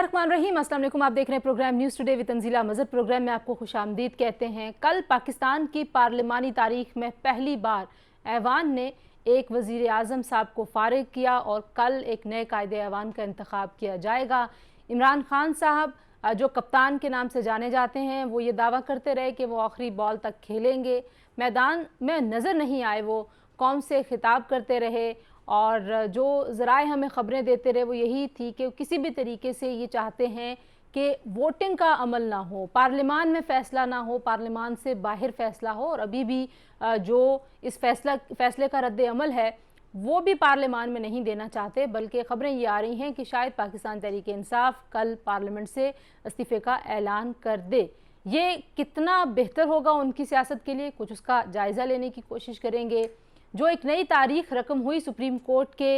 बिस्मिल्लाहिर्रहमानिर्रहीम। अस्सलाम वालेकुम। आप देख रहे हैं program news today with Tanzila Mazhar. Program में आपको खुशामदीद कहते हैं। कल पाकिस्तान की पार्लिमानी तारीख में पहली बार ऐवान ने एक वज़ीर आज़म साहब को फ़ारिग किया और कल एक नए कायदे ऐवान का इंतखाब किया जाएगा। इमरान खान साहब जो कप्तान के नाम से जाने जाते हैं, वो ये दावा करते रहे कि वो आखिरी बॉल तक खेलेंगे। मैदान में नज़र नहीं आए, वो कौम से खिताब करते रहे और जो ज़राए हमें ख़बरें देते रहे वो यही थी कि किसी भी तरीके से ये चाहते हैं कि वोटिंग का अमल ना हो, पार्लिमान में फ़ैसला ना हो, पार्लिमान से बाहर फ़ैसला हो। और अभी भी जो इस फ़ैसले का रद्द अमल है वो भी पार्लिमान में नहीं देना चाहते, बल्कि ख़बरें ये आ रही हैं कि शायद पाकिस्तान तहरीक इंसाफ कल पार्लियामेंट से इस्तीफ़े का ऐलान कर दे। ये कितना बेहतर होगा उनकी सियासत के लिए, कुछ उसका जायज़ा लेने की कोशिश करेंगे। जो एक नई तारीख रकम हुई सुप्रीम कोर्ट के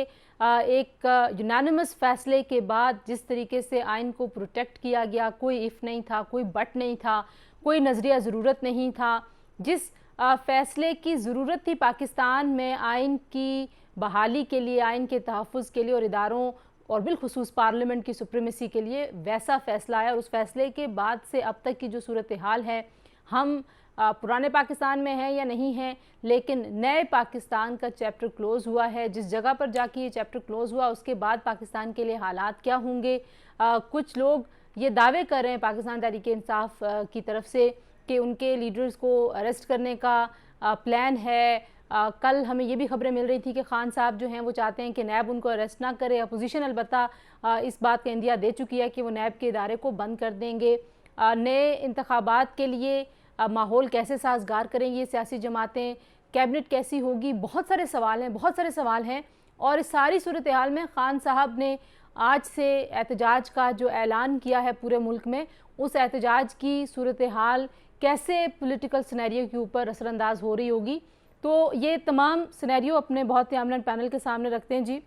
एक यूनानिमस फैसले के बाद, जिस तरीके से आइन को प्रोटेक्ट किया गया, कोई इफ़ नहीं था, कोई बट नहीं था, कोई नज़रिया ज़रूरत नहीं था। जिस फ़ैसले की ज़रूरत थी पाकिस्तान में आइन की बहाली के लिए, आइन के तहफ़्फ़ुज़ के लिए और इदारों और बिलखुसूस पार्लियामेंट की सुप्रीमेसी के लिए, वैसा फ़ैसला आया। और उस फैसले के बाद से अब तक की जो सूरत हाल है, हम पुराने पाकिस्तान में हैं या नहीं हैं, लेकिन नए पाकिस्तान का चैप्टर क्लोज़ हुआ है। जिस जगह पर जाके ये चैप्टर क्लोज़ हुआ, उसके बाद पाकिस्तान के लिए हालात क्या होंगे। कुछ लोग ये दावे कर रहे हैं पाकिस्तान तहरीक इंसाफ की तरफ से कि उनके लीडर्स को अरेस्ट करने का प्लान है। कल हमें ये भी खबरें मिल रही थी कि खान साहब जो हैं वो चाहते हैं कि नैब उनको अरेस्ट ना करे। अपोजिशन अलबत्ता इस बात का इंदिया दे चुकी है कि वो नैब के इदारे को बंद कर देंगे। नए इंतखाबात के लिए माहौल कैसे साजगार करेंगी ये सियासी जमातें, कैबिनेट कैसी होगी, बहुत सारे सवाल हैं। और इस सारी सूरत हाल में खान साहब ने आज से एहतजाज का जो ऐलान किया है पूरे मुल्क में, उस एहतजाज की सूरत हाल कैसे पॉलिटिकल सिनेरियो के ऊपर असरअंदाज हो रही होगी। तो ये तमाम सिनेरियो अपने बहुत ही आमलन पैनल के सामने रखते हैं जी,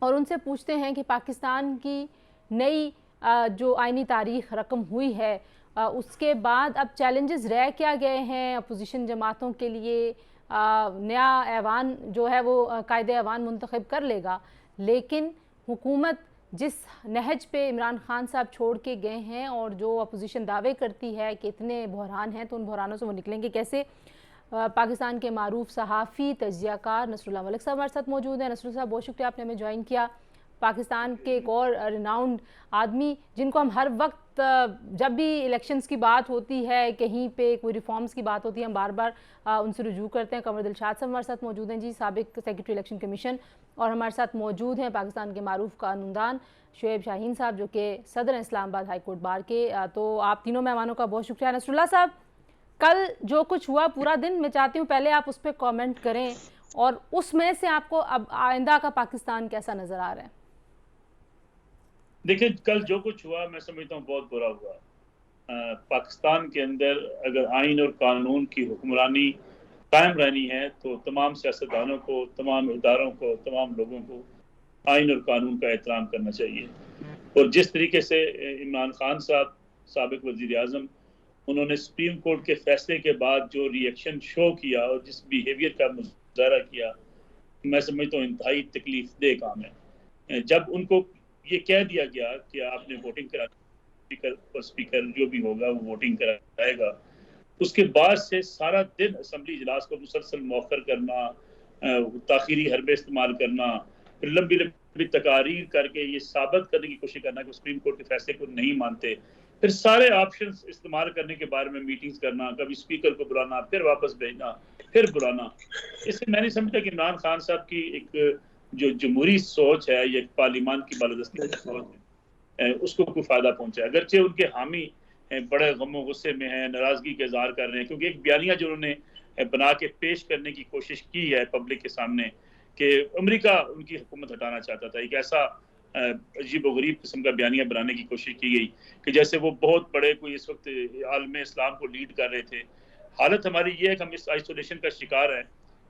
और उनसे पूछते हैं कि पाकिस्तान की नई जो आइनी तारीख रकम हुई है, उसके बाद अब चैलेंजेस रह क्या गए हैं अपोजिशन जमातों के लिए। नया ऐवान जो है वो कायदे ऐवान मुंतखब कर लेगा, लेकिन हुकूमत जिस नहज पे इमरान खान साहब छोड़ के गए हैं और जो अपोजिशन दावे करती है कि इतने बहरान हैं, तो उन बहरानों से वो निकलेंगे कैसे। पाकिस्तान के मारूफ सहाफ़ी तजियाकार नसरुल्लाह मलिक साहब हमारे साथ मौजूद हैं। नसरुल्लाह साहब, बहुत शुक्रिया आपने हमें ज्वाइन किया। पाकिस्तान के एक और रिनाउंड आदमी जिनको हम हर वक्त जब भी इलेक्शंस की बात होती है, कहीं पे कोई रिफॉर्म्स की बात होती है, हम बार बार उनसे रुजू करते हैं। कमर दिलशाद साहब हमारे साथ मौजूद हैं जी, साबिक सेक्रेटरी इलेक्शन कमीशन। और हमारे साथ मौजूद हैं पाकिस्तान के मारूफ कानूनदान शुएब शाहीन साहब, जो कि सदर इस्लामाबाद हाई कोर्ट बार के। तो आप तीनों मेहमानों का बहुत शुक्रिया। नसरुल्लाह साहब, कल जो कुछ हुआ पूरा दिन, मैं चाहती हूँ पहले आप उस पर कॉमेंट करें और उसमें से आपको अब आइंदा का पाकिस्तान कैसा नज़र आ रहा है। देखिए, कल जो कुछ हुआ मैं समझता हूँ बहुत बुरा हुआ। पाकिस्तान के अंदर अगर आइन और कानून की हुक्मरानी कायम रहनी है तो तमाम सियासतदानों को, तमाम इदारों को, तमाम लोगों को आइन और कानून का एहतराम करना चाहिए। और जिस तरीके से इमरान खान साहब साबिक वजीर आज़म, उन्होंने सुप्रीम कोर्ट के फैसले के बाद जो रिएक्शन शो किया और जिस बिहेवियर का मुजाहरा किया, मैं समझता हूँ इंतहाई तकलीफ दे काम है। जब उनको ये कह दिया गया कि आपने वोटिंग करा, स्पीकर जो भी होगा वो वोटिंग कराएगा, उसके बाद से सारा दिन असम्बली इजलास को मुसलसल मौखर करना, ताखीरी हरबे इस्तेमाल करना, फिर लंबी लंबी तकारीर करके ये साबित करने की कोशिश करना कि सुप्रीम कोर्ट के फैसले को नहीं मानते, फिर सारे ऑप्शंस इस्तेमाल करने के बारे में मीटिंग्स करना, कभी स्पीकर को बुलाना, फिर वापस भेजना, फिर बुलाना। इससे मैं नहीं समझता कि इमरान खान साहब की एक जो जमहूरी सोच है, ये पार्लियामान की बालादस्ती की सोच है, उसको कोई फायदा पहुंचा। अगरचे उनके हामी बड़े गमो गुस्से में हैं, नाराजगी का इजहार कर रहे हैं, क्योंकि एक बयानिया जो उन्होंने बना के पेश करने की कोशिश की है पब्लिक के सामने कि अमेरिका उनकी हुकूमत हटाना चाहता था, एक ऐसा अजीब गरीब किस्म का बयानिया बनाने की कोशिश की गई कि जैसे वो बहुत बड़े कोई इस वक्त आलम इस्लाम को लीड कर रहे थे। हालत हमारी ये है कि हम इस आइसोलेशन का शिकार है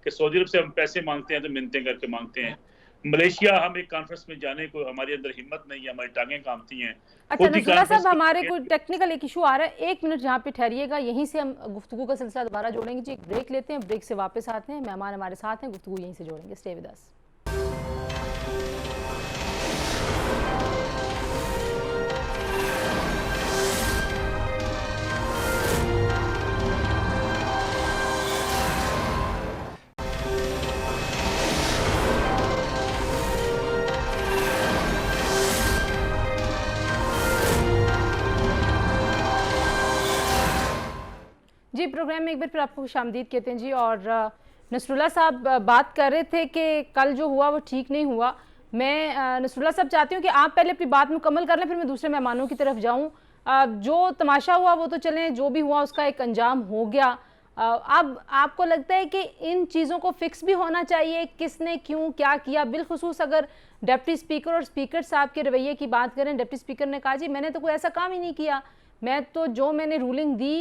कि सऊदी अरब से हम पैसे मांगते हैं तो मिन्नतें करके मांगते हैं। मलेशिया हम एक कॉन्फ्रेंस में जाने को हमारे अंदर हिम्मत नहीं है, हमारी टांगें कांपती हैं। अच्छा नसरुल्लाह साहब, हमारे कोई टेक्निकल एक इशू आ रहा है, 1 मिनट जहाँ पे ठहरिएगा, यहीं से हम गुफ्तगू का सिलसिला दोबारा जोड़ेंगे जी। एक ब्रेक लेते हैं, ब्रेक से वापस आते हैं, मेहमान हमारे साथ हैं, गुफ्तगू यहीं से जोड़ेंगे। Stay with us. प्रोग्राम में एक बार फिर आपको खुशामदीद कहते हैं जी। और नसरुल्लाह साहब बात कर रहे थे कि कल जो हुआ वो ठीक नहीं हुआ। मैं नसरुल्लाह साहब चाहती हूँ कि आप पहले अपनी बात मुकम्मल कर लें, फिर मैं दूसरे मेहमानों की तरफ जाऊँ। जो तमाशा हुआ वो तो चलें, जो भी हुआ उसका एक अंजाम हो गया। अब आपको लगता है कि इन चीज़ों को फिक्स भी होना चाहिए, किसने क्यों क्या किया? बिलखुसूस अगर डिप्टी स्पीकर और स्पीकर साहब के रवैये की बात करें, डिप्टी स्पीकर ने कहा जी मैंने तो कोई ऐसा काम ही नहीं किया, मैं तो जो मैंने रूलिंग दी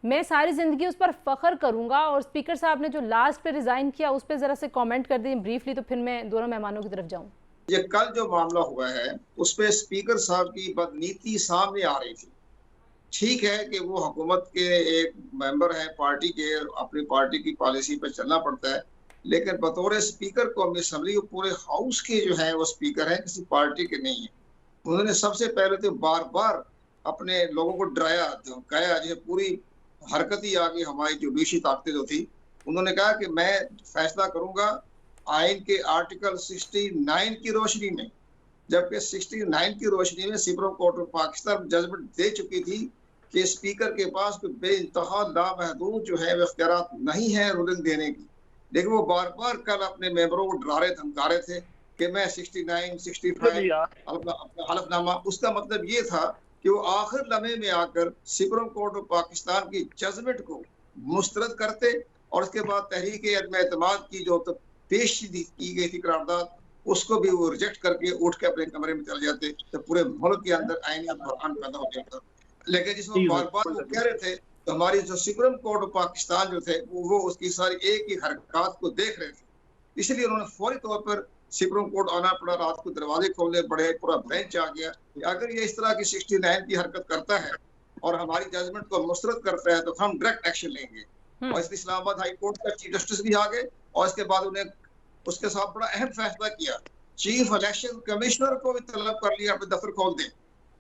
मैं सारी ज़िंदगी उस पर फ़ख्र करूँगा। और स्पीकर साहब ने जो लास्ट पे रिज़ाइन किया उस पर ज़रा से कमेंट कर दें ब्रीफली, तो फिर मैं दोनों मेहमानों की तरफ जाऊँ। ये कल जो मामला हुआ है उस पर स्पीकर साहब की बदनीति सामने आ रही थी। ठीक है कि वो हुकूमत के एक मेंबर हैं, पार्टी के, अपनी पार्टी की पॉलिसी पर चलना पड़ता है, लेकिन बतौर स्पीकर कौमी असम्बली पूरे हाउस के जो है वो स्पीकर हैं, किसी पार्टी के नहीं है। उन्होंने सबसे पहले तो बार बार अपने लोगों को डराया, धमकाया, जो पूरी हरकत ही आ गई हमारी जुडिशरी ताकतें जो थी। उन्होंने कहा कि मैं फैसला करूंगा आइन के आर्टिकल 69 की रोशनी में, जबकि 69 की रोशनी में supreme court of Pakistan judgment दे चुकी थी कि स्पीकर के पास कोई बेइंतहा लामहदूद जो है इख्तियारात नहीं है रूलिंग देने की। लेकिन वो बार बार कल अपने मेंबरों को डरा रहे, धमका रहे थे कि मैं 69, 65 अपना हलफनामा। उसका मतलब ये था कि वो आखिर लम्हे में आकर सुप्रीम कोर्ट ऑफ पाकिस्तान की जजमेंट को मुस्तरद करते और उसके बाद तहरीक अदम-ए-एतमाद की जो पेश की गई थी करारदाद, उसको भी वो रिजेक्ट करके उठ के अपने कमरे में चले जाते, तो पूरे मुल्क के अंदर आईनी बहरान पैदा हो जाता। लेकिन जिसमें बार बार वो कह रहे थे तो हमारी जो सुप्रीम कोर्ट ऑफ पाकिस्तान जो थे वो उसकी सारी एक ही हरकत को देख रहे थे, इसलिए उन्होंने फौरी तौर पर सुप्रीम कोर्ट आना पड़ा। रात को दरवाजे खोलने पड़े, पूरा बेंच आ गया। अगर ये इस तरह की 69 की हरकत करता है और हमारी जजमेंट को मुस्तरद करता है तो हम डायरेक्ट एक्शन लेंगे। और इसलिए इस्लामाबाद हाई कोर्ट का चीफ जस्टिस भी आ गए और इसके बाद उन्हें उसके साथ बड़ा अहम फैसला किया, चीफ इलेक्शन कमिश्नर को भी तलब कर लिया अपने दफ्तर खोल दें,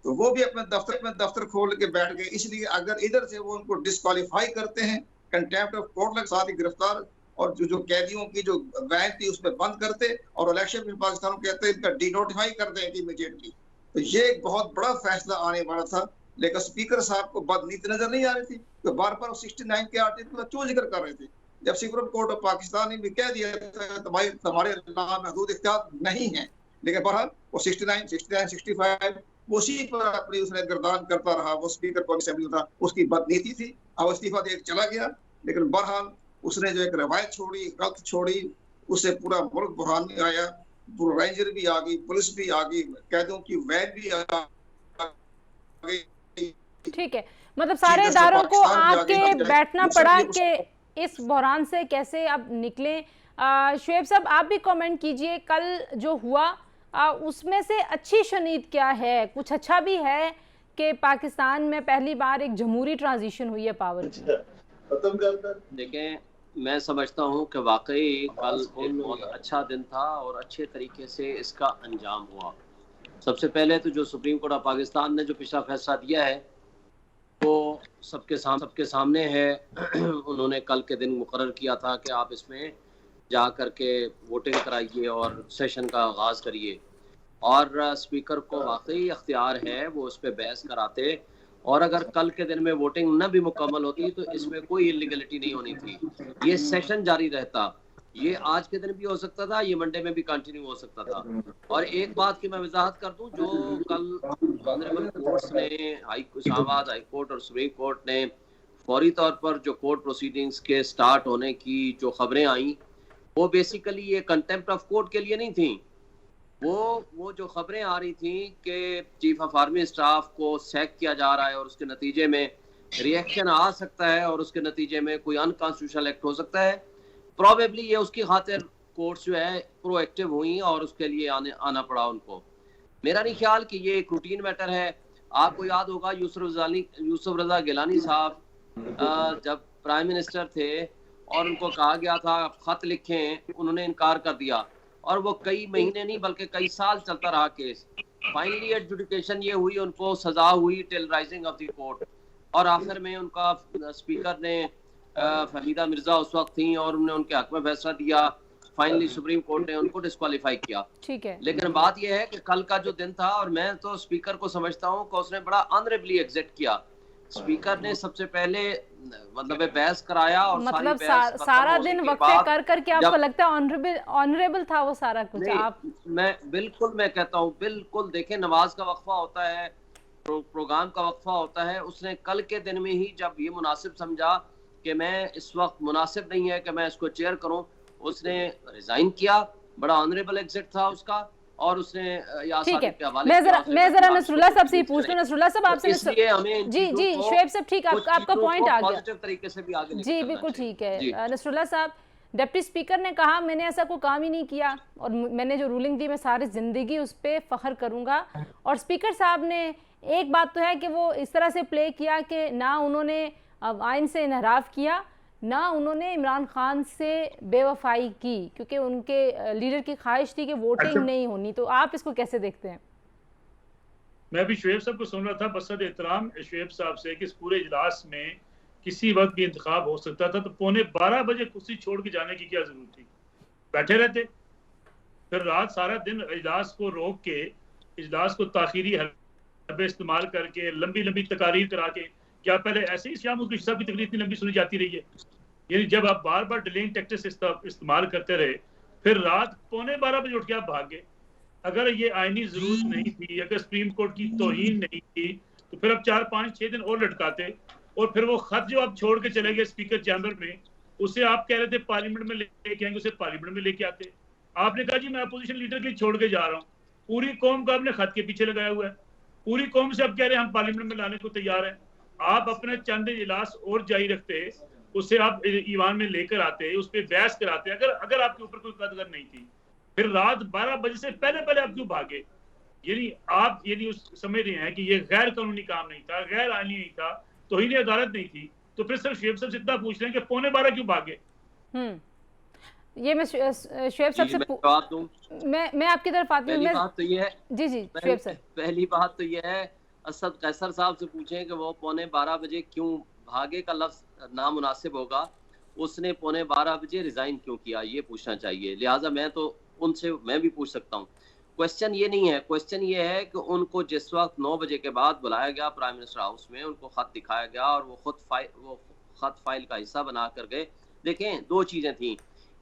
तो वो भी अपने दफ्तर खोल के बैठ गए। इसलिए अगर इधर से वो उनको डिस्क्वालीफाई करते हैं, कंटेम्प्ट ऑफ कोर्ट के साथ ही गिरफ्तार और जो कैदियों की जो वैन थी उसमें बंद करते और इलेक्शन में पाकिस्तान कहते हैं इनका डिनोटिफाई कर दें इमीडिएटली, तो ये एक बहुत बड़ा फैसला आने वाला था। लेकिन स्पीकर साहब को बदनीति नजर नहीं आ रही थी, तो बार बार 69 के आर्टिकल का क्यों जिक्र कर रहे थे, जब सुप्रीम कोर्ट ऑफ पाकिस्तान ने भी कह दिया तुम्हारे लामहदूद इख्तियार नहीं है। लेकिन बहरहाल वो 69, 65 उसी पर अपनी उसने गर्दान करता रहा। वो स्पीकर कौमी असेंबली था, उसकी बदनीति थी, अब इस्तीफा दे चला गया। लेकिन बहरहाल उसने जो एक रवायत छोड़ी, गलत छोड़ी, उससे पूरा मुल्क बुरहान में आया। रेंजर भी आ गई, पुलिस भी आ गई, कैदियों की वैन भी आ गई। ठीक है, मतलब सारे इदारों को आके बैठना पड़ा कि इस बहरान से कैसे अब निकले। शुएब साहब आप भी कमेंट कीजिए, कल जो हुआ उसमें से अच्छी शनीद क्या है? कुछ अच्छा भी है कि पाकिस्तान में पहली बार एक जमहूरी ट्रांजिशन हुई है पावर की। देखें, मैं समझता हूं कि वाकई कल एक बहुत अच्छा दिन था और अच्छे तरीके से इसका अंजाम हुआ। सबसे पहले तो जो सुप्रीम कोर्ट ऑफ पाकिस्तान ने जो पिछला फैसला दिया है वो सबके सामने है। उन्होंने कल के दिन मुकर्रर किया था कि आप इसमें जा कर के वोटिंग कराइए और सेशन का आगाज़ करिए, और स्पीकर को वाकई अख्तियार है वो उस पर बहस कराते। और अगर कल के दिन में वोटिंग न भी मुकम्मल होती तो इसमें कोई इलीगलिटी नहीं होनी थी, ये सेशन जारी रहता। ये आज के दिन भी हो सकता था, ये मंडे में भी कंटिन्यू हो सकता था। और एक बात की मैं वजाहत कर दूं, जो कल ऑनरेबल कोर्ट्स ने, इस्लामाबाद हाई कोर्ट और सुप्रीम कोर्ट ने फौरी तौर पर जो कोर्ट प्रोसीडिंग्स के स्टार्ट होने की जो खबरें आई वो बेसिकली ये कंटेम्प्ट ऑफ कोर्ट के लिए नहीं थी। वो जो खबरें आ रही थी कि चीफ ऑफ आर्मी स्टाफ को सैक किया जा रहा है और उसके नतीजे में रिएक्शन आ सकता है और उसके नतीजे में कोई अनकॉन्स्टिट्यूशनल एक्ट हो सकता है, प्रोबेबली ये उसकी खातिर कोर्ट्स जो है प्रोएक्टिव हुई और उसके लिए आना पड़ा उनको। मेरा नहीं ख्याल कि ये एक रूटीन मैटर है। आपको याद होगा यूसुफ रजा गिलानी साहब जब प्राइम मिनिस्टर थे और उनको कहा गया था आप खत लिखें, उन्होंने इनकार कर दिया और वो कई महीने नहीं बल्कि कई साल चलता रहा केस। फाइनली एडजुडिकेशन ये हुई, उनको सजा हुई till rising of the court, और आखिर में उनका स्पीकर ने फहीदा मिर्जा उस वक्त थी और उन्होंने उनके हक में फैसला दिया। फाइनली सुप्रीम कोर्ट ने उनको डिस्क्वालीफाई किया। ठीक है, लेकिन बात यह है कि कल का जो दिन था, और मैं तो स्पीकर को समझता हूँ कि उसने बड़ा ऑनरेबली एग्जिट किया। स्पीकर ने सबसे पहले मतलब बहस कराया और मतलब सारी बहस खत्म सारा होने दिन के वक्फे बाद कर करके आपको जब लगता है ऑनरेबल था वो सारा कुछ? नहीं, आप मैं कहता हूँ बिल्कुल, देखें नमाज का वक्फा होता है, प्रोग्राम का वक्फा होता है। उसने कल के दिन में ही जब ये मुनासिब समझा कि मैं इस वक्त मुनासिब नहीं है कि मैं इसको चेयर करूं, उसने रिजाइन किया। बड़ा ऑनरेबल एग्जिट था उसका, और उसने ठीक है, के हवाले मैं जरा नसरुल्लाह साहब से ही पूछ लूं। नसरुल्लाह साहब आपसे इसलिए हमें जी जी शोएब साहब, ठीक, आपका पॉइंट आ गया पॉजिटिव तरीके से भी आगे जी, बिल्कुल ठीक है। नसरुल्लाह साहब, डिप्टी स्पीकर ने कहा मैंने ऐसा कोई काम ही नहीं किया और मैंने जो रूलिंग दी मैं सारी ज़िंदगी उस पर फ़ख्र करूँगा। और स्पीकर साहब ने एक बात तो है कि वो इस तरह से प्ले किया कि ना उन्होंने आइन से इनहराफ किया, ना उन्होंने इमरान खान से बेवफाई की, क्योंकि उनके लीडर की ख्वाहिश थी कि वोटिंग नहीं होनी। तो आप इसको कैसे देखते हैं? मैं अभी शुएब साहब को सुन रहा था, बसद एहतराम शुएब साहब से कि इस पूरे इजलास में किसी वक्त भी इंतखाब हो सकता था, तो 11:15 बजे कुर्सी छोड़ के जाने की क्या जरूरत थी? बैठे रहते, फिर रात सारा दिन इजलास को रोक के, इजलास को ताखीरी हरबे इस्तेमाल करके, लंबी लंबी तकारीर करा के। क्या पहले ऐसे ही शाह मुफ्ती साहब की तकरीर इतनी लंबी सुनी जाती रही है? यानी जब आप बार बार डिलेइंग टैक्टिक्स इस्तेमाल करते रहे, फिर रात 11:15 बजे उठ के आप भाग गए। अगर ये आईनी जरूरत नहीं थी, अगर सुप्रीम कोर्ट की तौहीन नहीं थी, तो फिर अब 4, 5, 6 दिन और लटकाते। और फिर वो खत जो आप छोड़ के चले गए स्पीकर चैम्बर में, उसे आप कह रहे थे पार्लियामेंट में लेके आएंगे, उसे पार्लियामेंट में लेके आते। आपने कहा जी मैं अपोजिशन लीडर के छोड़ के जा रहा हूँ। पूरी कौम को आपने खत के पीछे लगाया हुआ है, पूरी कौम से आप कह रहे हैं हम पार्लियामेंट में लाने को तैयार हैं। आप अपने चंद इजलास और जारी रखते, उसे आप ईवान में लेकर आते, उस पर बहस कराते। अगर आपके ऊपर कोई कदर नहीं थी, फिर रात 12 बजे से पहले आप क्यों भागे? यानी आप उस समझ रहे हैं कि ये गैर कानूनी काम नहीं था, गैर आईनी नहीं था, तौहीन अदालत नहीं थी, तो फिर सिर्फ शुएब साहब से इतना पूछ रहे हैं कि 11:15 क्यों भागे? ये मैं शुएब साहब से जवाब दूं। मैं आपकी तरफ आती हूँ। पहली बात तो ये है, जी शुएब साहब, पहली बात तो ये है, असद कैसर साहब से पूछें कि वो 11:15 बजे क्यों भागे का लफ्ज नामुनासिब होगा। उसने 11:15 बजे रिजाइन क्यों किया, ये पूछना चाहिए। लिहाजा मैं तो उनसे मैं भी पूछ सकता हूँ। क्वेश्चन ये नहीं है, क्वेश्चन ये है कि उनको जिस वक्त 9 बजे के बाद बुलाया गया प्राइम मिनिस्टर हाउस में, उनको खत दिखाया गया और वो खत फाइल का हिस्सा बना कर गए। देखें, दो चीज़ें थी,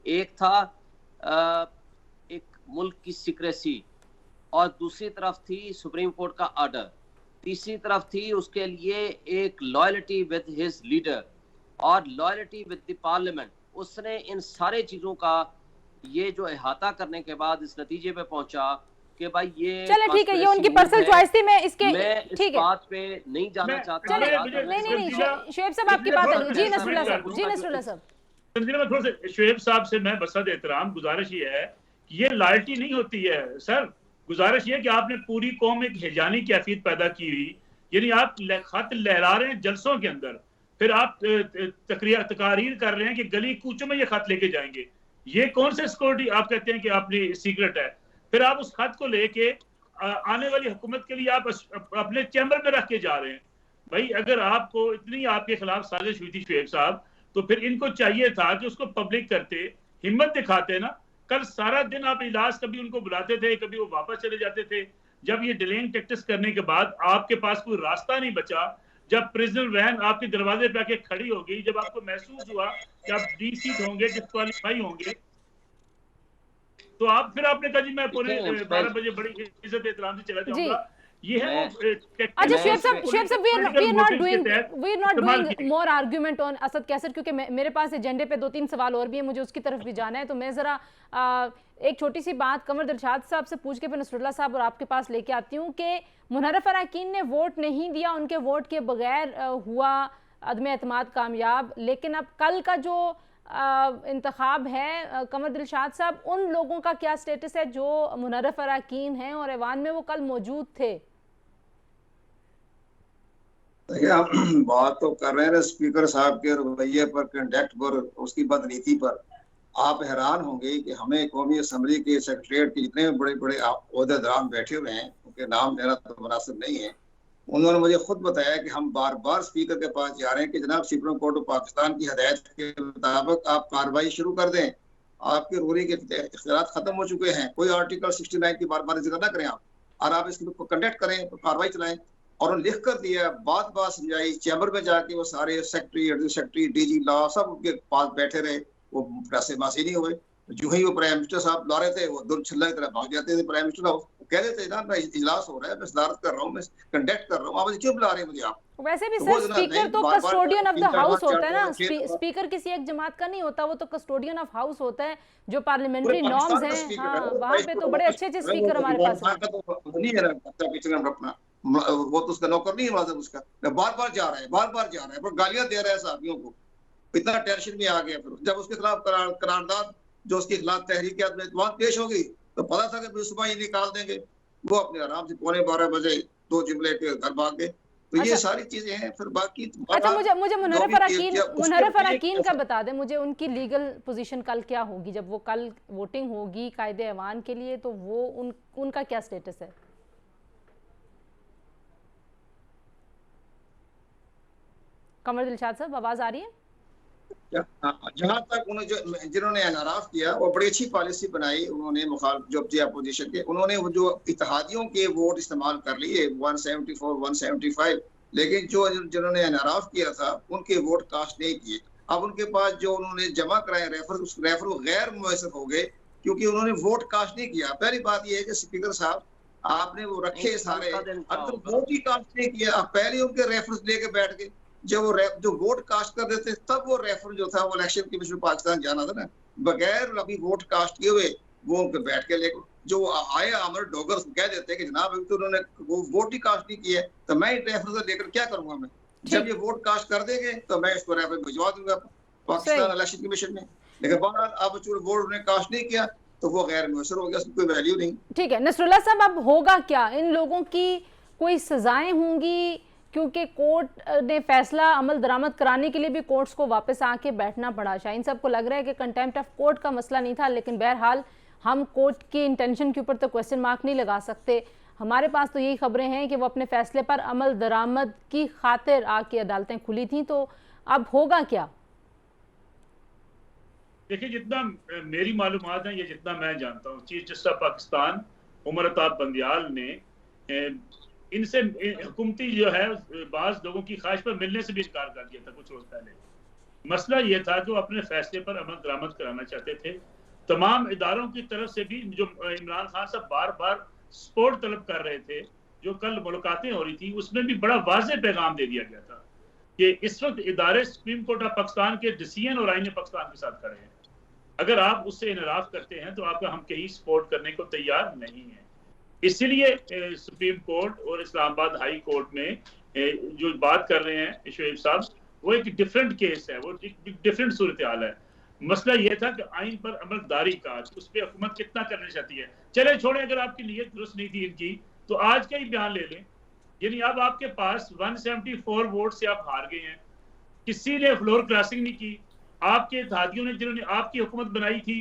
एक था एक मुल्क की सिक्रेसी, और दूसरी तरफ थी सुप्रीम कोर्ट का आर्डर, तीसरी तरफ थी उसके लिए एक लॉयल्टी विद हिज लीडर और लॉयल्टी विद द पार्लियामेंट। उसने इन सारे चीज़ों का ये जो अहाता करने के बाद इस नतीजे पे पहुंचा कि भाई ये चले ठीक है, ये उनकी पर्सनल चॉइस थी। मैं इसके इस बात पे नहीं जाना चाहता। नहीं शुएब साहब आपकी बात है। जी नसरुल्लाह साहब, में थोड़ा सा शुएब साहब से मैं बसद एहतराम गुजारिश ये है कि ये लॉयल्टी नहीं होती है सर। गुजारिश ये है कि आपने पूरी कौम एक हिजानी कैफियत पैदा की हुई, यानी आप खत लहरा रहे हैं जलसों के अंदर, फिर आप तकारीर कर रहे हैं कि गली कूचों में ये खत लेके जाएंगे। ये कौन से सिक्योरिटी आप कहते हैं कि आपने सीक्रेट है? फिर आप उस खत को लेके आने वाली हुकूमत के लिए आप अपने चैम्बर में रख के जा रहे हैं। भाई अगर आपको इतनी आपके खिलाफ साजिश हुई थी शुएब साहब, तो फिर इनको चाहिए था कि उसको पब्लिक करते, हिम्मत दिखाते ना। कल सारा दिन आप इजलास कभी उनको बुलाते थे, कभी वो वापस चले जाते थे। जब ये डिलेइंग टैक्टिक्स करने के बाद आपके पास कोई रास्ता नहीं बचा, जब प्रिजनर वैन आपके दरवाजे पे आके खड़ी हो गई, जब आपको महसूस हुआ कि आप डीसी होंगे, डिस्क्वालीफाई होंगे, तो आप फिर आपने कहा जी मैं पूरे 12 बजे बड़ी इज्जत एहतराम से चला जाऊंगा। ये है वो। अच्छा शुएब साहब, we are not doing more argument on Asad Qaiser, क्योंकि मेरे पास एजेंडे पे 2-3 सवाल और भी है, मुझे उसकी तरफ भी जाना है। तो मैं जरा एक छोटी सी बात कमर दिलशाद साहब से पूछ के फिर नसरुल्लाह साहब और आपके पास लेके आती हूँ कि मुनर्रफ अरकान ने वोट नहीं दिया, उनके वोट के बगैर हुआ अदम एतमाद कामयाब। लेकिन अब कल का जो इंतखाब है कमर दिलशाद साहब, उन लोगों का क्या स्टेटस है जो मुनर्रफ अरकान हैं और ऐवान में वो कल मौजूद थे? देखिए, हम बात तो कर रहे हैं स्पीकर साहब के रवैये पर, कंडक्ट पर, उसकी बदनीति पर। आप हैरान होंगे कि हमें कौमी असम्बली के सेक्रेटरीट के जितने बड़े बड़े ओहदेदार बैठे हुए हैं, उनके नाम लेना तो मुनासिब नहीं है, उन्होंने मुझे खुद बताया कि हम बार बार स्पीकर के पास जा रहे हैं कि जनाब सुप्रीम कोर्ट ऑफ पाकिस्तान की हदायत के मुताबिक आप कार्रवाई शुरू कर दें, आपके रूलिंग के इख्तियारात खत्म हो चुके हैं, कोई आर्टिकल 69 की बार बार जिक्र ना करें आप, और आप इसको कंडक्ट करें तो कार्रवाई चलाएं। और उन्होंने लिख कर दिया, बात बात समझाई, चैम्बर में जाके वो सारे सेक्रेटरी डीजी लॉ सब उनके पास बैठे रहे, वो पैसे मासी नहीं हुए। जो ही वो प्राइम मिनिस्टर साहब ला रहे थे, वो दुर छल्ला की तरह भाग जाते थे। प्राइम मिनिस्टर कह देते ना, मैं इजलास हो रहा है, मैं सदारत कर रहा हूँ, मैं कंडक्ट कर रहा हूँ, आप क्यों बुला रहे हैं मुझे? आप वैसे भी तो सर स्पीकर तो कस्टोडियन ऑफ द हाउस होता है ना, स्पीकर किसी एक जमात का नहीं होता, वो तो कस्टोडियन ऑफ हाउस होता है, जो पार्लियामेंट्री नॉर्म्स हैं। हाँ, वहाँ पे तो बड़े अच्छे अच्छे स्पीकर हमारे पास हैं। वो तो उसका नौकर नहीं है, वाजब उसका बार बार जा रहा है, पर गालियां दे रहा है साथियों को। इतना टेंशन में आ गया। फिर जब उसके खिलाफ करारदाद जो उसके खिलाफ तहरीक एतमाद पेश होगी, तो पता था कि सुबह ही निकाल देंगे। वो अपने आराम से 12:15 बजे 2 जुमले के घर भाग गए। तो ये सारी चीजें हैं। फिर बाकी अच्छा, मुझे मुनर्रफ अराकीन का बता दें, मुझे उनकी लीगल पोजीशन कल क्या होगी, जब वो कल वोटिंग होगी कायदे ऐवान के लिए, तो वो उनका क्या स्टेटस है? कमर दिलशाद साहब, आवाज आ रही है? जहां तक जिन्होंने एनआरएफ किया, वो बड़ी अच्छी पॉलिसी बनाई उन्होंने, जो अपोजिशन के, उन्होंने वो जो इत्तेहादियों के वोट इस्तेमाल कर लिए 174 175, लेकिन जो जिन्होंने एनआरएफ किया था उनके वोट कास्ट नहीं किए। अब उनके पास जो उन्होंने जमा कराए रेफर गैर मुयसर हो गए, क्योंकि उन्होंने वोट कास्ट नहीं किया। पहली बात यह है कि स्पीकर साहब आपने वो रखे सारे, अगर वोट ही कास्ट नहीं किया, आप पहले उनके रेफरेंस लेके बैठ गए। जो वोट कास्ट कर देते तब वो रेफर जो था वो इलेक्शन कमीशन पाकिस्तान जाना था ना, बगैर अभी वोट कास्ट किए हुए वो उनके बैठ के लेकर जो आए अमर डोगर कह देते हैं कि जनाब अभी तो उन्होंने वो वोट ही कास्ट नहीं किया, तो मैं रेफर लेकर क्या करूंगा? मैं जब ये वोट कास्ट कर देंगे तो मैं इसको रेफर भिजवा दूंगा पाकिस्तान इलेक्शन कमीशन में। लेकिन बहरहाल अब जो वोट उन्होंने कास्ट नहीं किया तो वो गैर मुयसर हो गया, उसकी कोई वैल्यू नहीं। ठीक है नसरुल्लाह साहब, अब होगा क्या? इन लोगों की कोई सजाएं होंगी? क्योंकि कोर्ट ने फैसला अमल दरामद कराने के लिए भी कोर्ट्स को वापस आके बैठना पड़ा। शाहीन साहब को लग रहा है कि कंटेम्प्ट ऑफ कोर्ट का मसला नहीं था, लेकिन बहरहाल हम कोर्ट की इंटेंशन के ऊपर तो क्वेश्चन मार्क नहीं लगा सकते। हमारे पास तो यही खबरें हैं कि वो अपने फैसले पर अमल दरामद की खातिर आके अदालतें खुली थी, तो अब होगा क्या? देखिए, जितना मेरी मालूमात है, ये जितना मैं जानता हूँ, chief justice of Pakistan Umar Ata Bandial ने इनसे हुकूमती जो है बाज लोगों की ख्वाहिश पर मिलने से भी इनकार कर दिया था कुछ रोज पहले। मसला ये था कि वो अपने फैसले पर अमल दरामद कराना चाहते थे। तमाम इदारों की तरफ से भी जो इमरान खान साहब बार बार सपोर्ट तलब कर रहे थे, जो कल मुलाकातें हो रही थी, उसमें भी बड़ा वाज़ेह पैगाम दे दिया गया था कि इस वक्त इदारे सुप्रीम कोर्ट ऑफ पाकिस्तान के डिसीजन और आईन पाकिस्तान के साथ खड़े हैं। अगर आप उससे इनराफ करते हैं तो आपका हम कहीं सपोर्ट करने को तैयार नहीं है। इसीलिए सुप्रीम कोर्ट और इस्लामाबाद हाई कोर्ट में जो बात कर रहे हैं शोएब साहब, वो एक डिफरेंट केस है, वो एक डिफरेंट सूरत हाल है। मसला ये था कि आइन पर अमलदारी का उस पर हुकूमत कितना करना चाहती है। चले छोड़े, अगर आपकी नीयत दुरुस्त नहीं थी इनकी तो आज का ही बयान ले लें। यानी अब आपके पास 174 वोट से आप हार गए हैं, किसी ने फ्लोर क्रॉसिंग नहीं की। आपके इत्तेहादियों ने जिन्होंने आपकी हुकूमत बनाई थी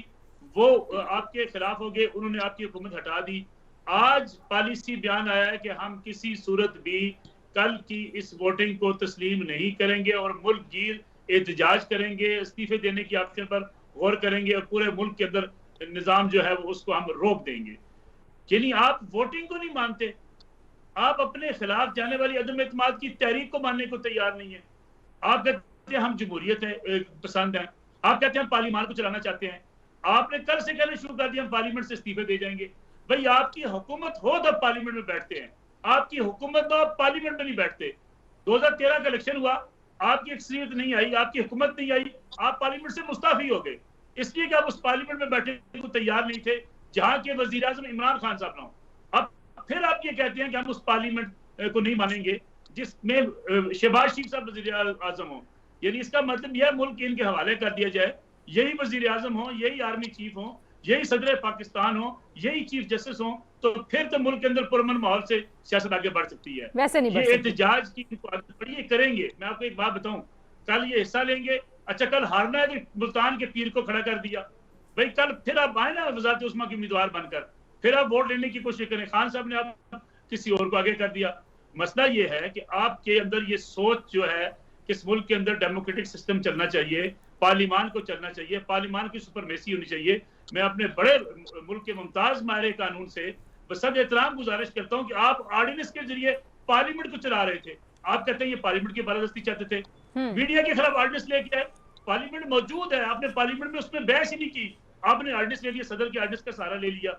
वो आपके खिलाफ हो गए, उन्होंने आपकी हुकूमत हटा दी। आज पॉलिसी बयान आया है कि हम किसी सूरत भी कल की इस वोटिंग को तस्लीम नहीं करेंगे और मुल्क गिर एहतजाज करेंगे, इस्तीफे देने की ऑप्शन पर गौर करेंगे और पूरे मुल्क के अंदर निज़ाम जो है वो उसको हम रोक देंगे। यानी आप वोटिंग को नहीं मानते, आप अपने खिलाफ जाने वाली अदम एतमाद की तहरीक को मानने को तैयार नहीं है। आप कहते हैं हम जमहूरियत है पसंद है, आप कहते हैं हम पार्लियामान को चलाना चाहते हैं। आपने कल से कहना शुरू कर दिया हम पार्लियामेंट से इस्तीफे दे जाएंगे। भाई आपकी हुकूमत हो तो पार्लियामेंट में बैठते हैं, आपकी हुकूमत तो आप पार्लियामेंट में नहीं बैठते। 2013 का इलेक्शन हुआ, आपकी अक्सरियत नहीं आई, आपकी हुकूमत नहीं आई, आप पार्लियामेंट से मुस्ताफी हो गए, इसलिए कि आप उस पार्लियामेंट में बैठने को तैयार नहीं थे जहां के वजीर आजम इमरान खान साहब ना हो। अब फिर आप ये कहते हैं कि हम उस पार्लियामेंट को नहीं मानेंगे जिसमें शहबाज शरीफ साहब वजीर आजम हो। यानी इसका मतलब यह मुल्क इनके हवाले कर दिया जाए, यही वजीर आजम हो, यही आर्मी चीफ हो, यही सदर पाकिस्तान हो, यही चीफ जस्टिस हो, तो फिर तो मुल्क के अंदर पुरअमन माहौल से सियासत आगे बढ़ सकती है। वैसे नहीं ये एहतजाज की आदत पड़ी, ये करेंगे। मैं आपको एक बात बताऊं, कल ये हिस्सा लेंगे, अच्छा कल हारना है कि मुल्तान के पीर को खड़ा कर दिया, भाई कल फिर आप आए ना वज़ारत उस्मा के उम्मीदवार बनकर, फिर आप वोट लेने की कोशिश करें। खान साहब ने आप किसी और को आगे कर दिया। मसला ये है कि आपके अंदर ये सोच जो है कि इस मुल्क के अंदर डेमोक्रेटिक सिस्टम चलना चाहिए, पार्लियामान को चलना चाहिए, पार्लियामान की सुपरमेसी होनी चाहिए। मैं अपने बड़े मुल्क के मुमताज माहिर कानून से बसद एहतराम गुजारिश करता हूँ कि आप ऑर्डिनेंस के जरिए पार्लियामेंट को चला रहे थे। आप कहते हैं ये पार्लियामेंट की बालादस्ती चाहते थे, मीडिया के खिलाफ ऑर्डिनेंस लेके आए, पार्लियामेंट मौजूद है, आपने पार्लियामेंट में उसमें बहस ही नहीं की, आपने ऑर्डिनेंस ले लिया, सदर के ऑर्डिनेंस का सहारा ले लिया।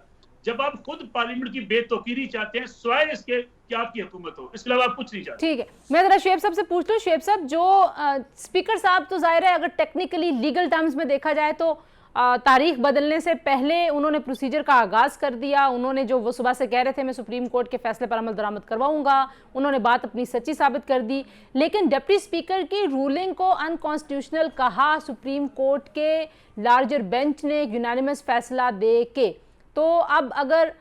जब आप खुद पार्लियामेंट की बेतौकीरी चाहते हैं स्वाय इसके कि आपकी हुकूमत हो, इसके अलावा आप कुछ नहीं चाहते। ठीक है, मैं जरा शुएब साहब से पूछ लूं। शुएब साहब, जो स्पीकर साहब तो जाहिर है अगर टेक्निकली लीगल टर्म्स में देखा जाए तो तारीख बदलने से पहले उन्होंने प्रोसीजर का आगाज़ कर दिया। उन्होंने जो वो सुबह से कह रहे थे मैं सुप्रीम कोर्ट के फैसले पर अमल दरामद करवाऊंगा, उन्होंने बात अपनी सच्ची साबित कर दी। लेकिन डिप्टी स्पीकर की रूलिंग को अनकॉन्स्टिट्यूशनल कहा सुप्रीम कोर्ट के लार्जर बेंच ने यूनानिमस फैसला दे के। तो अब अगर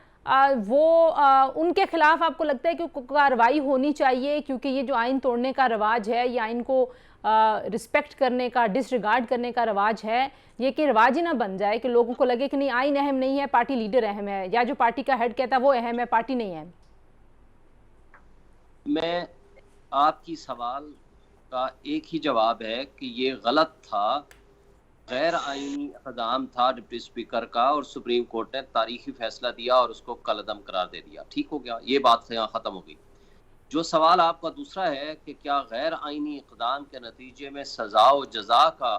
उनके खिलाफ आपको लगता है कि कार्रवाई होनी चाहिए, क्योंकि ये जो आइन तोड़ने का रवाज है, ये आइन को रिस्पेक्ट करने का, डिसरिगार्ड करने का रवाज है, ये कि रवाज ही ना बन जाए कि लोगों को लगे कि नहीं आइन अहम नहीं है, पार्टी लीडर अहम है, या जो पार्टी का हेड कहता है वो अहम है, पार्टी नहीं है। मैं आपकी सवाल का एक ही जवाब है कि ये गलत था, गैर आईनी इक़दाम था डिप्टी स्पीकर का, और सुप्रीम कोर्ट ने तारीखी फैसला दिया और उसको कलअदम करार दे दिया। ठीक हो गया, ये बात यहाँ ख़त्म हो गई। जो सवाल आपका दूसरा है कि क्या गैर आईनी इक़दाम के नतीजे में सज़ा व जज़ा का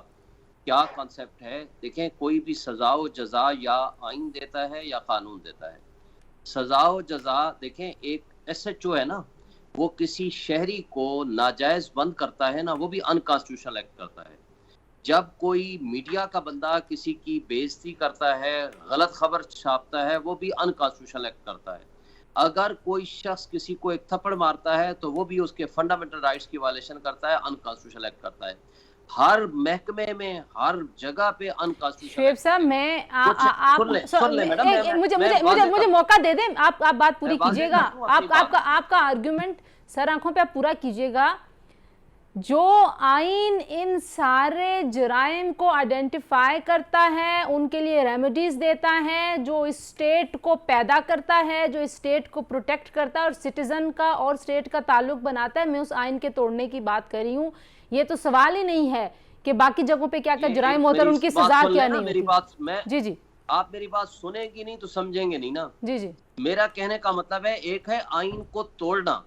क्या कॉन्सेप्ट है, देखें कोई भी सज़ा व जज़ा या आइन देता है या कानून देता है। सज़ा व जज़ा देखें, एक SHO है ना, वो किसी शहरी को नाजायज़ बंद करता है ना, वो भी अनकॉन्स्टिट्यूशनल एक्ट करता है। जब कोई मीडिया का बंदा किसी की बेइज्जती करता है, गलत खबर छापता है, वो भी अनकॉन्स्टिट्यूशनल एक्ट करता है। अगर कोई शख्स किसी को एक थप्पड़ मारता है तो वो भी उसके फंडामेंटल राइट्स की वायलेशन करता है, अनकॉन्स्टिट्यूशनल एक्ट करता है। हर महकमे में, हर जगह पे अनकॉन्स्टिट्यूशनल। शुएब साहब, मुझे मौका दे दें, आप बात पूरी कीजिएगा, आपका आर्गुमेंट सर आंखों पे आप पूरा कीजिएगा। जो आइन इन सारे जराइम को आइडेंटिफाई करता है, उनके लिए रेमेडीज देता है, जो इस स्टेट को पैदा करता है, जो इस स्टेट को प्रोटेक्ट करता है और सिटीजन का और स्टेट का ताल्लुक बनाता है, मैं उस आइन के तोड़ने की बात कर रही हूँ। ये तो सवाल ही नहीं है कि बाकी जगहों पे क्या क्या जराइम होता है, उनकी सजा क्या नहीं। मेरी बात मैं जी आप मेरी बात सुनेंगी नहीं तो समझेंगे नहीं ना। जी मेरा कहने का मतलब है, एक है आइन को तोड़ना,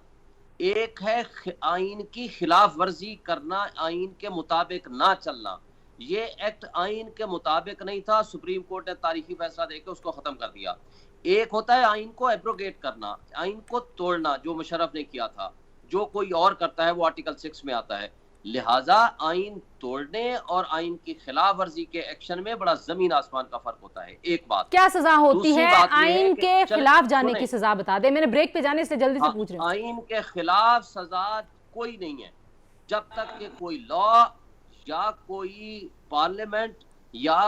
एक है आइन की खिलाफ वर्जी करना, आइन के मुताबिक ना चलना। ये एक्ट आइन के मुताबिक नहीं था, सुप्रीम कोर्ट ने तारीखी फैसला देकर उसको खत्म कर दिया। एक होता है आइन को एब्रोगेट करना, आइन को तोड़ना, जो मुशर्रफ ने किया था, जो कोई और करता है वो आर्टिकल 6 में आता है। लिहाजा आइन तोड़ने और आइन की खिलाफ वर्जी के एक्शन में बड़ा जमीन आसमान का फर्क होता है। एक बात, क्या सजा होती है आइन के खिलाफ जाने की सजा बता दे। मैंने ब्रेक पे जाने से जल्दी से पूछ रही हूं। आइन के खिलाफ सजा कोई नहीं है जब तक कि कोई लॉ या कोई पार्लियामेंट या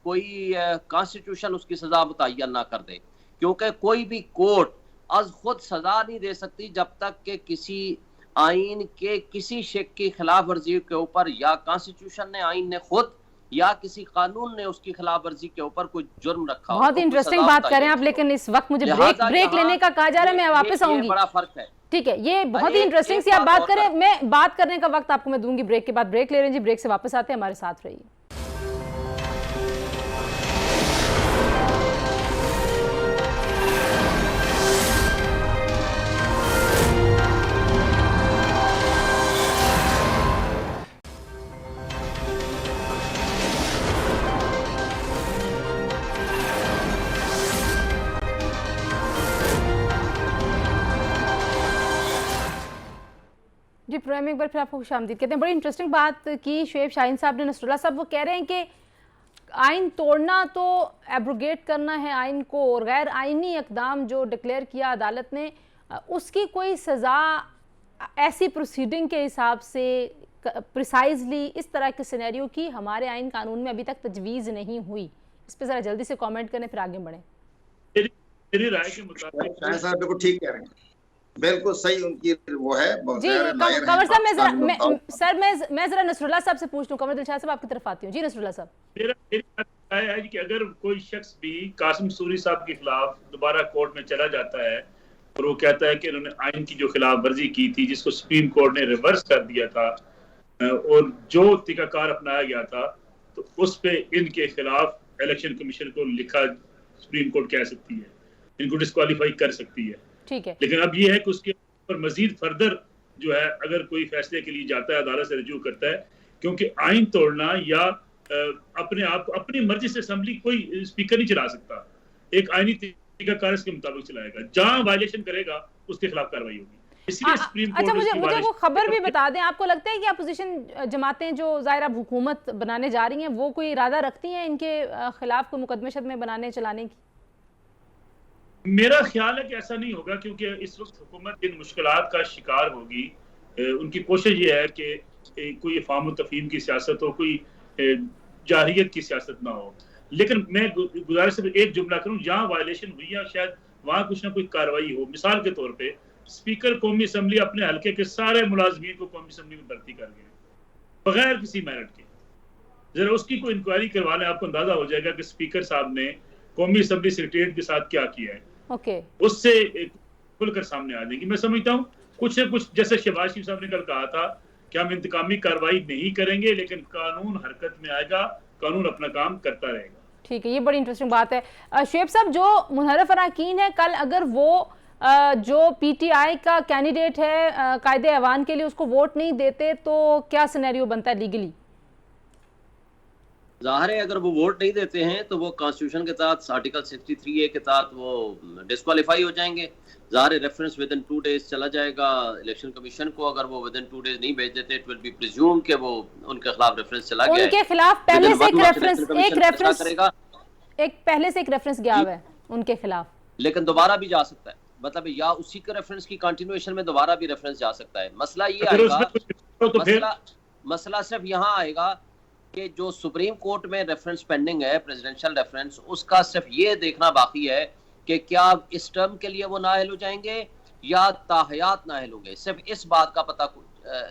कोई कॉन्स्टिट्यूशन उसकी सजा मुतय्यन ना कर दे, क्योंकि कोई भी कोर्ट अज खुद सजा नहीं दे सकती जब तक कि किसी आइन के किसी शेख की खिलाफ वर्जी के ऊपर या कॉन्स्टिट्यूशन ने, आइन ने खुद या किसी कानून ने उसकी खिलाफ वर्जी के ऊपर कोई जुर्म रखा। बहुत इंटरेस्टिंग बात करें आप, लेकिन इस वक्त मुझे ब्रेक लेने का कहा जा रहा है, मैं वापस आऊंगी। बड़ा फर्क है, ठीक है, ये बहुत ही इंटरेस्टिंग सी आप बात करें। मैं बात करने का वक्त आपको मैं दूंगी ब्रेक के बाद। ब्रेक ले रहे हैं जी, ब्रेक से वापस आते हैं, हमारे साथ रहिए। जी, प्रोग्राम एक बार फिर आपको खुशामदीद कहते हैं। बड़ी इंटरेस्टिंग बात की शुएब शाहीन साहब ने, नसरुल्लाह साहब वो कह रहे हैं कि आइन तोड़ना तो एब्रोगेट करना है आइन को, और गैर आइनी इक़दाम जो डिक्लेयर किया अदालत ने, उसकी कोई सज़ा ऐसी प्रोसीडिंग के हिसाब से प्रिसाइजली इस तरह के सिनेरियो की हमारे आइन कानून में अभी तक तजवीज़ नहीं हुई। इस पर ज़रा जल्दी से कॉमेंट करें, फिर आगे बढ़ें। मेरी राय के मुताबिक साहब बिल्कुल ठीक कह रहे हैं, बिल्कुल सही उनकी वो है जी। कंवर साहब, मैं जरा नसरुल्लाह साहब से पूछ लूं। कंवर दिलशाद साहब आपकी तरफ आती हूँ। जी नसरुल्लाह साहब, मेरी राय है कि अगर कोई शख्स भी कासिम सूरी साहब के खिलाफ दोबारा कोर्ट में चला जाता है और वो कहता है कि इन्होंने आइन की जो खिलाफ वर्जी की थी, जिसको सुप्रीम कोर्ट ने रिवर्स कर दिया था और जो तरीकाकार अपनाया गया था, तो उस पे इनके खिलाफ इलेक्शन कमीशन को लिखा सुप्रीम कोर्ट कह सकती है, इनको डिस्क्वालीफाई कर सकती है। ठीक है, लेकिन अब ये है कि उसके पर मजीद फर्दर जो है अगर कोई फैसले के लिए जाता है, अदालत से रजू करता है, क्योंकि आइन तोड़ना या अपने आप अपनी मर्जी से असेंबली कोई स्पीकर नहीं चला सकता, एक आईनी तरीकाकार इसके मुताबिक चलाएगा, जहां वायलेशन करेगा उसके खिलाफ कार्रवाई होगी। अच्छा, मुझे वो खबर भी बता दें, आपको लगता है कि अपोजिशन जमातें जो ज़ाहिर अब हुकूमत बनाने जा रही हैं वो कोई इरादा रखती हैं इनके खिलाफ कोई मुकदमे शदमे बनाने चलाने की? मेरा ख्याल है कि ऐसा नहीं होगा, क्योंकि इस वक्त हुकूमत इन मुश्किलात का शिकार होगी। उनकी कोशिश ये है कि कोई फाहम तफहीम की सियासत हो, कोई जाहिरियत की सियासत ना हो। लेकिन मैं गुजारिश से एक जुमला करूं, जहां वायलेशन हुई है शायद वहां कुछ ना कुछ कार्रवाई हो। मिसाल के तौर पे स्पीकर कौमी असम्बली अपने हल्के के सारे मुलाजमीन को कौमी असम्बली में भर्ती कर गए बगैर किसी मेरिट के। जरा उसकी कोई इंक्वायरी करवा लें, आपको अंदाजा हो जाएगा कि स्पीकर साहब ने कौमी असम्बली सेक्रेटरीट के साथ क्या किया है। उससे खुलकर सामने आ जाएगी। मैं समझता हूँ कुछ न कुछ, जैसे शहबाज शरीफ साहब ने कल कहा था कि हम इंतकामी कार्रवाई नहीं करेंगे, लेकिन कानून हरकत में आएगा, कानून अपना काम करता रहेगा। ठीक है, ये बड़ी इंटरेस्टिंग बात है। शुएब साहब, जो मुनहरफ अराकीन है, कल अगर वो जो पीटीआई का कैंडिडेट है कायदे ऐवान के लिए उसको वोट नहीं देते तो क्या सिनेरियो बनता है लीगली? ज़ाहिर है अगर वो वोट नहीं देते हैं तो वो कॉन्स्टिट्यूशन के तहत आर्टिकल 63A के तहत वो डिस्क्वालीफाई हो जाएंगे। ज़ाहिर है रेफरेंस विद इन 2 डेज चला जाएगा इलेक्शन कमीशन को। अगर वो विद इन 2 डेज नहीं भेज देते, इट विल बी प्रिज्यूम कि वो उनके खिलाफ रेफरेंस चला गया है। उनके खिलाफ पहले से एक रेफरेंस गया हुआ है उनके खिलाफ, लेकिन दोबारा भी जा सकता है। मतलब या उसी के रेफरेंस की कंटिन्यूएशन में दोबारा भी रेफरेंस जा सकता है। मसला ये आएगा, मसला सिर्फ यहाँ आएगा कि जो सुप्रीम कोर्ट में रेफरेंस पेंडिंग है, प्रेसिडेंशियल रेफरेंस, उसका सिर्फ ये देखना बाकी है कि क्या इस टर्म के लिए वो नाअहल हो जाएंगे या ताहयात नाअहल होंगे। सिर्फ इस बात का पता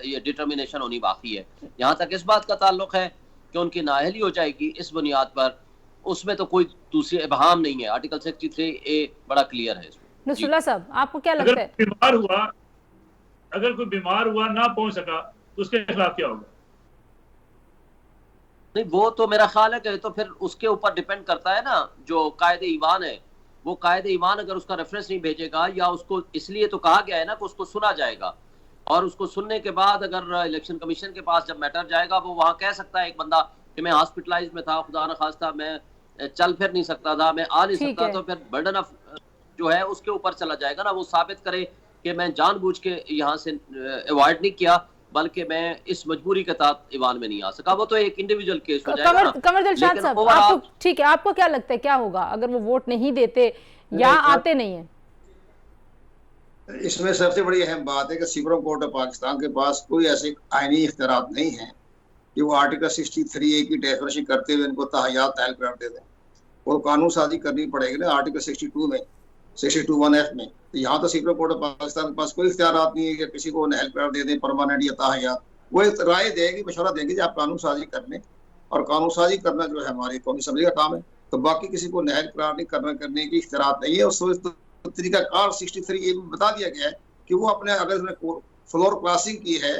ये डिटर्मिनेशन होनी बाकी है। यहाँ तक इस बात का ताल्लुक है कि उनकी नाअहली हो जाएगी इस बुनियाद पर, उसमें तो कोई दूसरी इबहाम नहीं है। आर्टिकल 63A बड़ा क्लियर है इसमें। नसरुल्लाह साहब, आपको क्या लगता है? अगर कोई बीमार हुआ ना पहुंच सका तो उसके खिलाफ क्या होगा? नहीं, वो तो मेरा ख्याल है कि तो फिर उसके ऊपर डिपेंड करता है ना, जो कायदे ईवान है, वो कायदे ईवान अगर उसका रेफरेंस नहीं भेजेगा, या उसको इसलिए तो कहा गया है ना कि उसको सुना जाएगा, और उसको सुनने के बाद अगर इलेक्शन कमीशन के पास जब मैटर जाएगा, वो वहाँ कह सकता है एक बंदा कि मैं हॉस्पिटलाइज में था, खुदा न खास्ता मैं चल फिर नहीं सकता था, मैं आ नहीं सकता, तो फिर बर्डन ऑफ जो है उसके ऊपर चला जाएगा ना। वो साबित करे कि मैं जानबूझ के यहाँ से अवॉइड नहीं किया, बल्कि मैं इस मजबूरी के तहत ईवान में नहीं आ सका। वो तो एक इंडिविजुअल केस हो जाएगा। कमर दिलशाद साहब, आपको ठीक है, आपको क्या लगता है क्या होगा अगर वो वोट नहीं देते या आते नहीं है? इसमें सबसे बड़ी अहम बात है कि सुप्रीम कोर्ट ऑफ पाकिस्तान के पास कोई ऐसे आईनी इख्तियारात नहीं है कि वो आर्टिकल 63A की डेफिनेशन करते हुए इनको ताहयात तैयार कर दे दें, और कानून साजी करनी पड़ेगी ना आर्टिकल 62 में, 62(1)(f) में। तो यहाँ तो सुप्रीम कोर्ट ऑफ पाकिस्तान के पास कोई इख्तियारात नहीं है कि किसी को नहल करार दे दें परमानेंट या ताहयात। वो एक राय देगी, मशवरा देगी कि आप कानून साजी कर लें, और कानून साजी करना जो है हमारी कौमी असम्बली का काम है। तो बाकी किसी को नहल करार नहीं करने की इख्तियारात नहीं है। उस तरीकाकार 63A में बता दिया गया है कि वो अपने अगर उसने फ्लोर क्रॉसिंग की है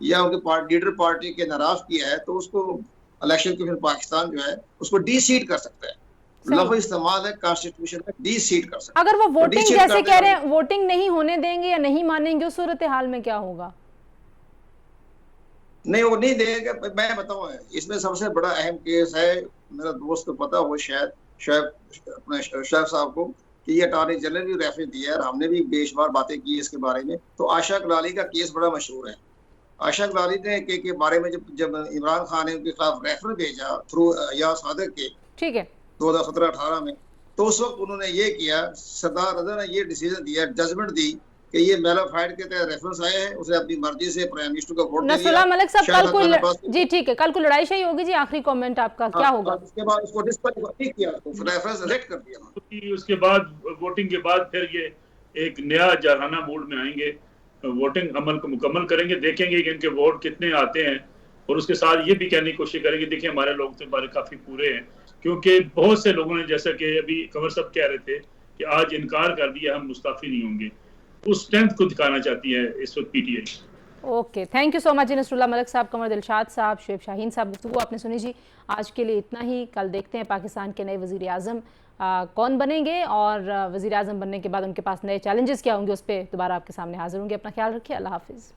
या उनके लीडर पार्टी के नाराज किया है, तो उसको इलेक्शन कमीशन पाकिस्तान जो है उसको डी-सीट कर सकता है। लफ्ज़ इस्तेमाल है कॉन्स्टिट्यूशन में, डी-सीट कर सकते। अगर वो वोटिंग जैसे कह रहे हैं, वोटिंग नहीं होने देंगे या नहीं मानेंगे, उस सूरत हाल में क्या होगा? नहीं, वो नहीं देंगे। मैं बताऊं, इसमें सबसे बड़ा अहम केस है, मेरा दोस्त को पता हो शायद शैफ साहब को, कि ये अटॉर्नी जनरल भी रेफरेंस दिया है और हमने भी बेशुमार बातें की इसके बारे में। तो आशा कलाली का केस बड़ा मशहूर है। आशा कलाली ने के बारे में जब इमरान खान ने उनके खिलाफ रेफरेंस भेजा थ्रू या सादक के, ठीक है, 2017-18 में, तो उस वक्त उन्होंने ये किया, सरदार रजा ने ये डिसीजन दिया, जजमेंट दी कि ये मेलाफाइड के तहत रेफरेंस आए हैं, उसने अपनी मर्जी से प्राइम मिनिस्टर को वोट दिया। मलिक साहब, कल को जी ठीक है, कल को लड़ाई शाही होगी जी, आखिरी कमेंट आपका क्या होगा? उसके बाद उसको डिस्क्वालीफाई किया, रेफरेंस रिजेक्ट कर दिया। उसके बाद वोटिंग के बाद फिर ये एक नया जारहाना मूड में आएंगे, वोटिंग अमल को मुकम्मल करेंगे, देखेंगे कि इनके वोट कितने आते हैं, और उसके साथ ये भी कहने की कोशिश करेंगे देखिए हमारे लोग तो हमारे काफी पूरे हैं, क्योंकि बहुत से लोगों ने, जैसा कि अभी कंवर साहब कह रहे थे कि आज इनकार कर दिया हम मुस्ताफी नहीं होंगे, उस स्ट्रेंथ को दिखाना चाहती है इस वक्त PTI. Okay, thank you so much ji Nasrullah Malik sahab, Qamar Dilshad साहब, शुएब शाहीन साहब। गुफ्तगू आपने सुनी जी। आज के लिए इतना ही। कल देखते हैं पाकिस्तान के नए वज़ीर आज़म कौन बनेंगे और वज़ीर आज़म बनने के बाद उनके पास नए चैलेंजेस क्या होंगे, उस पर दोबारा आपके सामने हाजिर होंगे। अपना ख्याल रखिए। अल्लाह हाफिज़।